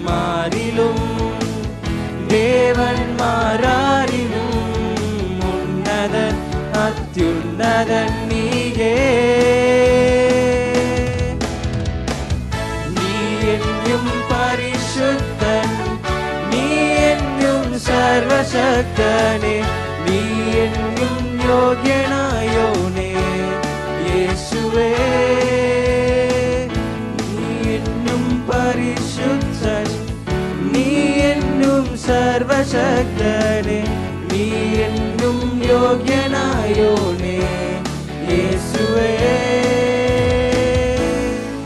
மாறிலும் தேவன்மாரிலும் உன்னதன் அத்யுன்னதன் நீயே. நீ என்னும் பரிசுத்தன், நீ என்னும் சர்வசக்தனே, நீ என்னும் யோகியனாயோனே இயேசுவே. நீ என்னும் பரிசுத்தன், நீ என்னும் சர்வசக்தனே, நீ என்னும்